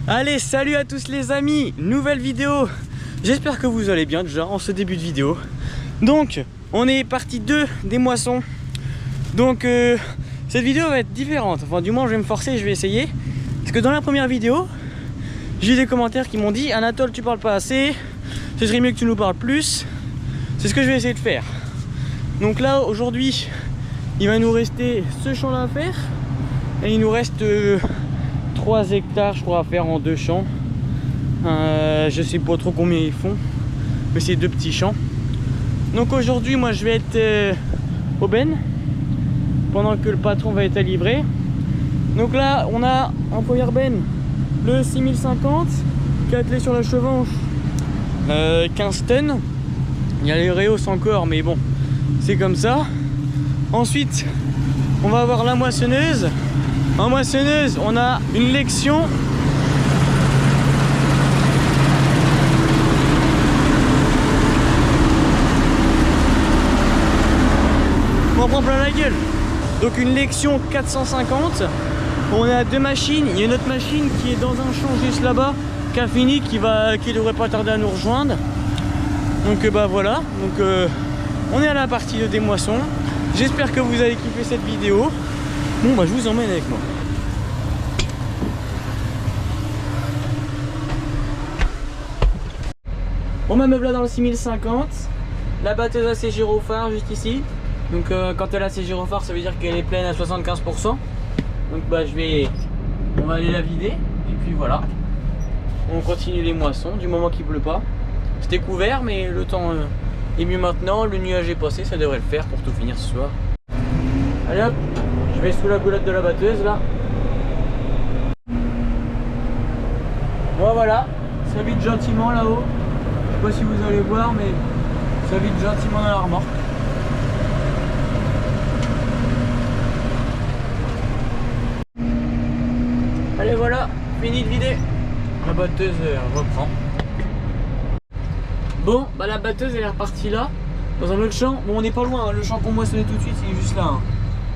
Allez, salut à tous les amis, nouvelle vidéo. J'espère que vous allez bien déjà en ce début de vidéo. Donc, on est partie 2 des moissons. Donc, cette vidéo va être différente. Enfin, du moins, je vais me forcer, je vais essayer. Parce que dans la première vidéo, j'ai eu des commentaires qui m'ont dit Anatole, tu parles pas assez, ce serait mieux que tu nous parles plus. C'est ce que je vais essayer de faire. Donc là, aujourd'hui, il va nous rester ce champ-là à faire. Et il nous reste 3 hectares, je crois, à faire en 2 champs. Je sais pas trop combien ils font, mais c'est 2 petits champs. Donc aujourd'hui, moi, je vais être au Ben pendant que le patron va être à livrer. Donc là, on a en première benne le 6050 qui est attelé sur la chevanche, 15 tonnes. Il y a les Réos encore, mais bon, c'est comme ça. Ensuite, on va avoir la moissonneuse. En moissonneuse, on a une Lexion. On en prend plein la gueule. Donc une Lexion 450. On a 2 machines. Il y a une autre machine qui est dans un champ juste là-bas, qui a fini, qui devrait pas tarder à nous rejoindre. Donc bah voilà. Donc on est à la partie de des moissons. J'espère que vous avez kiffé cette vidéo. Bon bah je vous emmène avec moi. On m'a me là dans le 6050. La batteuse a ses gyrophares juste ici. Donc quand elle a ses gyrophares, ça veut dire qu'elle est pleine à 75%. Donc bah on va aller la vider. Et puis voilà. On continue les moissons du moment qu'il pleut pas. C'était couvert mais le temps est mieux maintenant. Le nuage est passé, ça devrait le faire pour tout finir ce soir. Allez hop, je vais sous la goulotte de la batteuse là. Bon voilà, ça vide gentiment là-haut. Je sais pas si vous allez voir, mais ça vide gentiment dans la remorque. Allez voilà, fini de vider. La batteuse reprend. Bon, bah la batteuse elle est repartie là, dans un autre champ. Bon, on n'est pas loin, hein. Le champ qu'on moissonnait tout de suite, c'est juste là. Hein.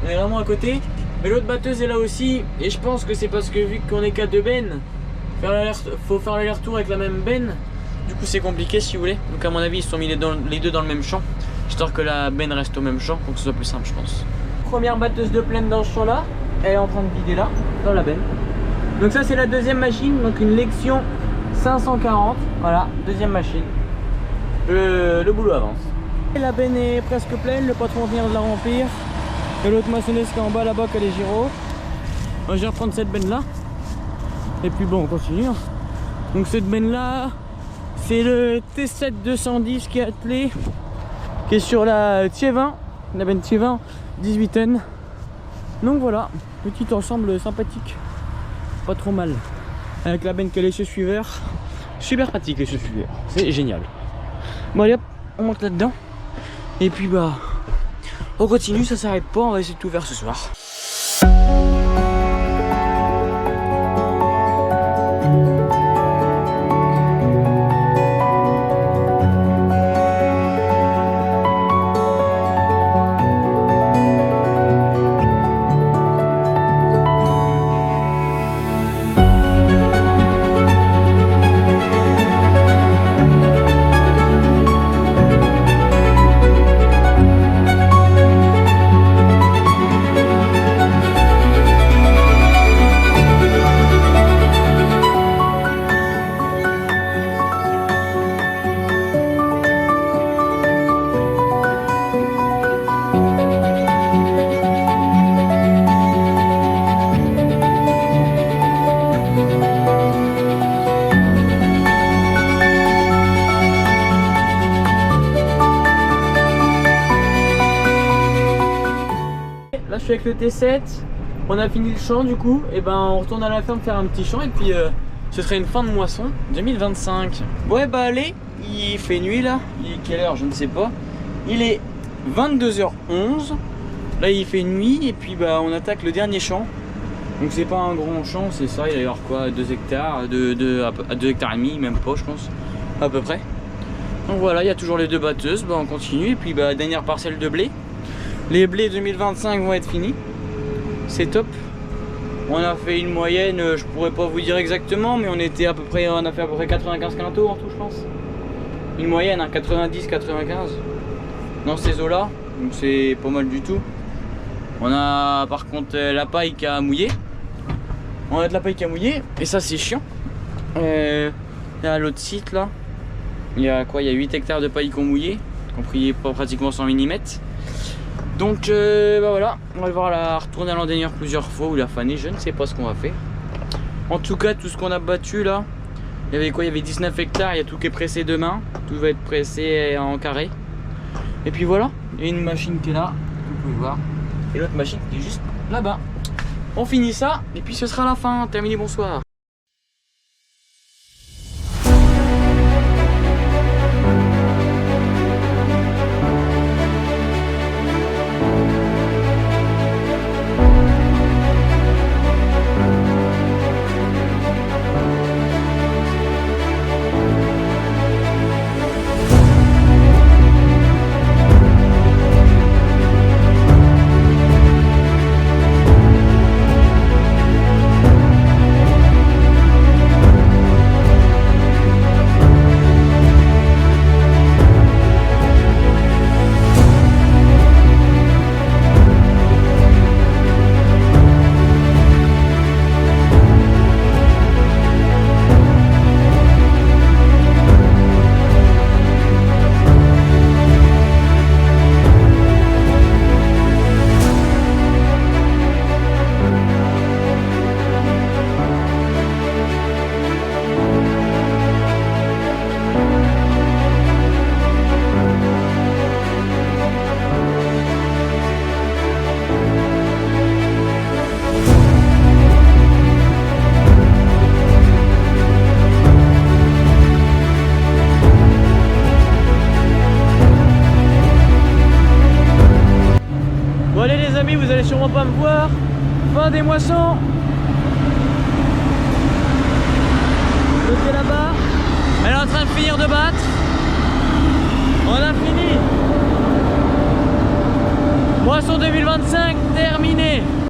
On est vraiment à côté. Mais l'autre batteuse est là aussi. Et je pense que c'est parce que vu qu'on est qu'à 2 bennes, faut faire l'aller-retour avec la même benne. Du coup c'est compliqué si vous voulez. Donc à mon avis ils se sont mis les deux dans le même champ, histoire que la benne reste au même champ pour que ce soit plus simple je pense. Première batteuse de plaine dans ce champ là. Elle est en train de vider là, dans la benne. Donc ça c'est la deuxième machine, donc une Lexion 540. Voilà, deuxième machine. Le boulot avance. Et la benne est presque pleine, le patron vient de la remplir. Et l'autre moissonneuse qui est en bas là-bas qui a les gyros. Je vais reprendre cette benne là. Et puis bon on continue. Donc cette benne là, c'est le T7 210 qui est attelé, qui est sur la Thiévin, la benne Thiévin, 18 tonnes. Donc voilà, petit ensemble sympathique, pas trop mal. Avec la benne qui a les suiveurs, super pratique les suiveurs, c'est génial. Bon allez hop, on monte là-dedans. Et puis bah, on continue, ça s'arrête pas, on va essayer de tout faire ce soir. Là je suis avec le T7, on a fini le champ du coup, et ben on retourne à la ferme faire un petit champ et puis ce serait une fin de moisson 2025. Ouais bah allez, il fait nuit là, il est quelle heure je ne sais pas, il est 22h11, là il fait nuit et puis bah on attaque le dernier champ. Donc c'est pas un grand champ, c'est ça, il va y avoir quoi, 2 hectares, à 2 hectares et demi, même pas je pense, à peu près. Donc voilà, il y a toujours les 2 batteuses, bah on continue et puis bah dernière parcelle de blé. Les blés 2025 vont être finis. C'est top. On a fait une moyenne, je pourrais pas vous dire exactement, mais on était à peu près, on a fait à peu près 95 quintaux en tout, je pense. Une moyenne, hein, 90, 95 dans ces eaux-là, donc c'est pas mal du tout. On a par contre la paille qui a mouillé. On a de la paille qui a mouillé et ça c'est chiant. Il y a l'autre site là. Il y a quoi? Il y a 8 hectares de paille qui ont mouillé, compris pas pratiquement 100 mm. Donc bah voilà, on va devoir la retourner à l'endaineur plusieurs fois ou la faner, je ne sais pas ce qu'on va faire. En tout cas, tout ce qu'on a battu là, il y avait quoi? Il y avait 19 hectares, il y a tout qui est pressé demain. Tout va être pressé en carré. Et puis voilà, il y a une machine qui est là, vous pouvez voir. Et l'autre machine qui est juste là-bas. On finit ça et puis ce sera la fin. Terminé, bonsoir. Bon allez les amis, vous allez sûrement pas me voir. Fin des moissons. Côté là-bas, elle est en train de finir de battre. On a fini. Moisson 2025.